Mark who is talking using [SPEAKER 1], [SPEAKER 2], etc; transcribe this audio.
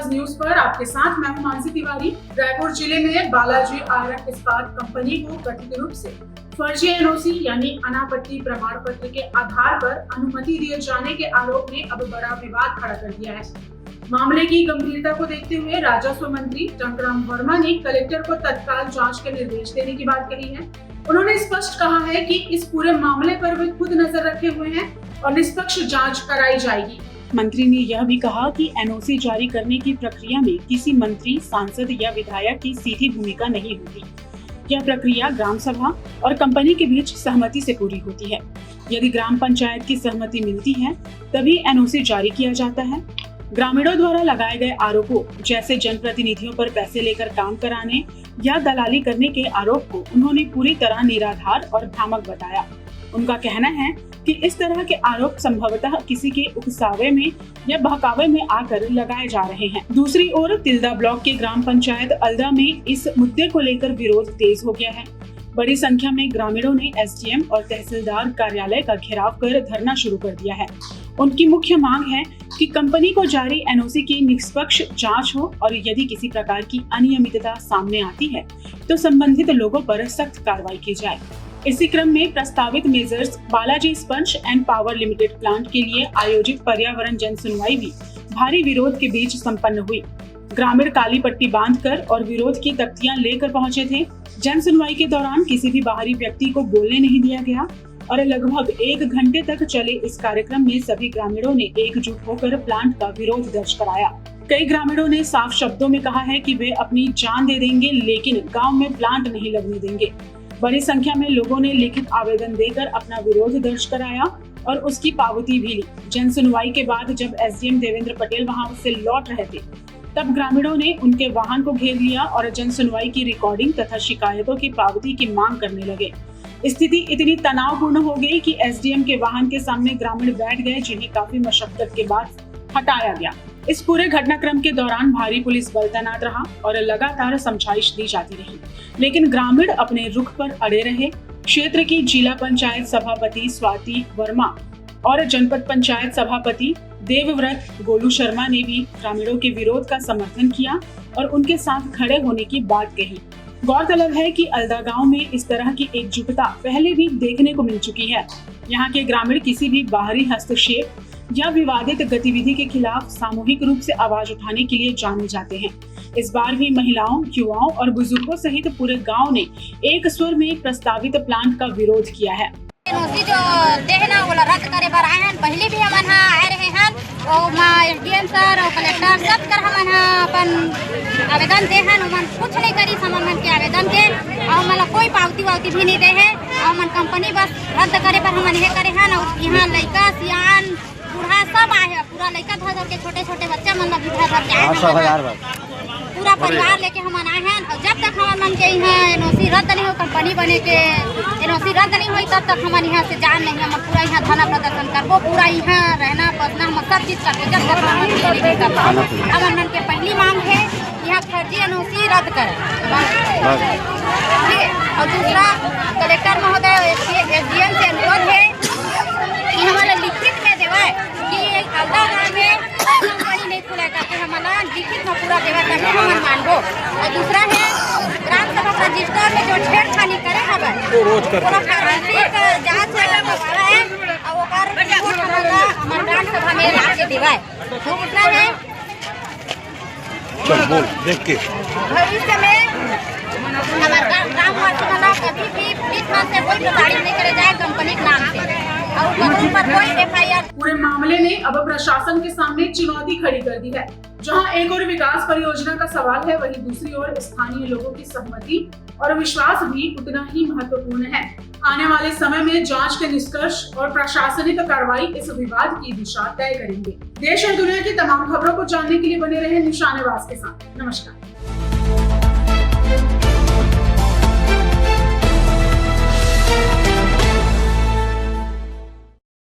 [SPEAKER 1] News पर आपके साथ मैं हूं मानसी तिवारी। रायपुर जिले में बालाजी आयरन इस्पात कंपनी को कथित रूप से फर्जी एनओसी यानी अनापत्ति प्रमाण पत्र के आधार पर अनुमति दिए जाने के आरोप ने अब बड़ा विवाद खड़ा कर दिया है। मामले की गंभीरता को देखते हुए राजस्व मंत्री टंकराम वर्मा ने कलेक्टर को तत्काल जांच के निर्देश देने की बात कही है। उन्होंने स्पष्ट कहा है कि इस पूरे मामले पर वे खुद नजर रखे हुए हैं और निष्पक्ष जांच कराई जाएगी।
[SPEAKER 2] मंत्री ने यह भी कहा कि एनओसी जारी करने की प्रक्रिया में किसी मंत्री, सांसद या विधायक की सीधी भूमिका नहीं होती। यह प्रक्रिया ग्राम सभा और कंपनी के बीच सहमति से पूरी होती है। यदि ग्राम पंचायत की सहमति मिलती है तभी एनओसी जारी किया जाता है। ग्रामीणों द्वारा लगाए गए आरोपों जैसे जनप्रतिनिधियों पर पैसे लेकर काम कराने या दलाली करने के आरोप को उन्होंने पूरी तरह निराधार और भ्रामक बताया। उनका कहना है कि इस तरह के आरोप संभवतः किसी के उकसावे में या बहकावे में आकर लगाए जा रहे हैं। दूसरी ओर तिल्दा ब्लॉक के ग्राम पंचायत अल्दा में इस मुद्दे को लेकर विरोध तेज हो गया है। बड़ी संख्या में ग्रामीणों ने एसडीएम और तहसीलदार कार्यालय का घेराव कर धरना शुरू कर दिया है। उनकी मुख्य मांग है कि कंपनी को जारी एनओसी की निष्पक्ष जांच हो और यदि किसी प्रकार की अनियमितता सामने आती है तो संबंधित लोगों पर सख्त कार्रवाई की जाए। इसी क्रम में प्रस्तावित measures Balaji sponge and power limited plant के लिए आयोजित पर्यावरण जन सुनवाई भी भारी विरोध के बीच संपन्न हुई। ग्रामीण काली पट्टी बांधकर और विरोध की तख्तियां लेकर पहुंचे थे। जन सुनवाई के दौरान किसी भी बाहरी व्यक्ति को बोलने नहीं दिया गया और लगभग 1 घंटे तक चले इस कार्यक्रम में सभी ग्रामीणों ने एकजुट होकर प्लांट का विरोध दर्ज कराया। कई ग्रामीणों ने साफ शब्दों में कहा है कि वे अपनी जान दे देंगे लेकिन गांव में प्लांट नहीं लगने देंगे। बड़ी संख्या में लोगों ने लिखित आवेदन देकर अपना विरोध दर्ज कराया और उसकी पावती भी ली। जन सुनवाई के बाद जब एसडीएम देवेंद्र पटेल वहां से लौट रहे थे तब ग्रामीणों ने उनके वाहन को घेर लिया और जन सुनवाई की रिकॉर्डिंग तथा शिकायतों की पावती की मांग करने लगे। स्थिति इतनी तनावपूर्ण हो गई कि एसडीएम के वाहन के सामने ग्रामीण बैठ गए, जिन्हें काफी मशक्कत के बाद हटाया गया। इस पूरे घटनाक्रम के दौरान भारी पुलिस बल तैनात रहा और लगातार समझाइश दी जाती रही, लेकिन ग्रामीण अपने रुख पर अड़े रहे। क्षेत्र की जिला पंचायत सभापति स्वाति वर्मा और जनपद पंचायत सभापति देवव्रत गोलू शर्मा ने भी ग्रामीणों के विरोध का समर्थन किया और उनके साथ खड़े होने की बात कही। गौरतलब है कि अल्दा गांव में इस तरह की एकजुटता पहले भी देखने को मिल चुकी है। यहाँ के ग्रामीण किसी भी बाहरी हस्तक्षेप या विवादित गतिविधि के खिलाफ सामूहिक रूप से आवाज उठाने के लिए जाने जाते हैं। इस बार भी महिलाओं, युवाओं और बुजुर्गों सहित पूरे गांव ने एक स्वर में प्रस्तावित प्लांट का विरोध किया है।
[SPEAKER 3] एनओसी जो देना वो रद्द करे बर आए हैं। पहले भी हम आए रहे हैं और एसडीएम सर और कलेक्टर सब कर हम अपन आवेदन दे हैं। मन कुछ नहीं करी समन के आवेदन के और मतलब कोई पावती भी नहीं दे है और मन कंपनी बस रद्द करे पर हम ये करे हैं। और यहाँ लड़का सियान बूढ़ा सब आए हैं, पूरा लड़का धर के छोटे बच्चा मतलब धर के आए हैं, पूरा परिवार लेके हम आए हैं। और जब तक हम मन के यहाँ एनओसी रद्द नहीं हो, कंपनी बने के एनओसी रद्द नहीं हुई तब तक हम यहाँ से जान नहीं। हम पूरा यहाँ धरना प्रदर्शन करबो, पूरा यहाँ रहना बसना हम सब चीज करते जब तक हम मन के पहली मांग है यहाँ फर्जी एनओसी रद्द करें। और दूसरा कलेक्टर महोदय एसडीएम से अनुरोध है कि हमारे लिखित में देवे कि अल्दा गाँव में कंपनी नहीं खुला करके हमारा लिखित में पूरा देवा करके हम मानबो। और दूसरा है ग्राम सभा रजिस्टर में जो छेड़खानी करे हमें रोज कर जांच करवाना है और ओकर हमारे ग्राम सभा में ला के देवा है। दूसरा है
[SPEAKER 4] देख के
[SPEAKER 3] भविष्य में हमारे ग्राम वाला कभी भी बीच में से कोई प्रताड़ित नहीं करे जाए कंपनी के नाम से और ऊपर कोई एफआईआर।
[SPEAKER 1] पूरे मामले ने अब प्रशासन के सामने चुनौती खड़ी कर दी है। जहां एक और विकास परियोजना का सवाल है, वहीं दूसरी ओर स्थानीय लोगों की सहमति और विश्वास भी उतना ही महत्वपूर्ण है। आने वाले समय में जांच के निष्कर्ष और प्रशासनिक कार्रवाई इस विवाद की दिशा तय करेंगे। देश और दुनिया की तमाम खबरों को जानने के लिए बने रहे निशानेबाज के साथ। नमस्कार।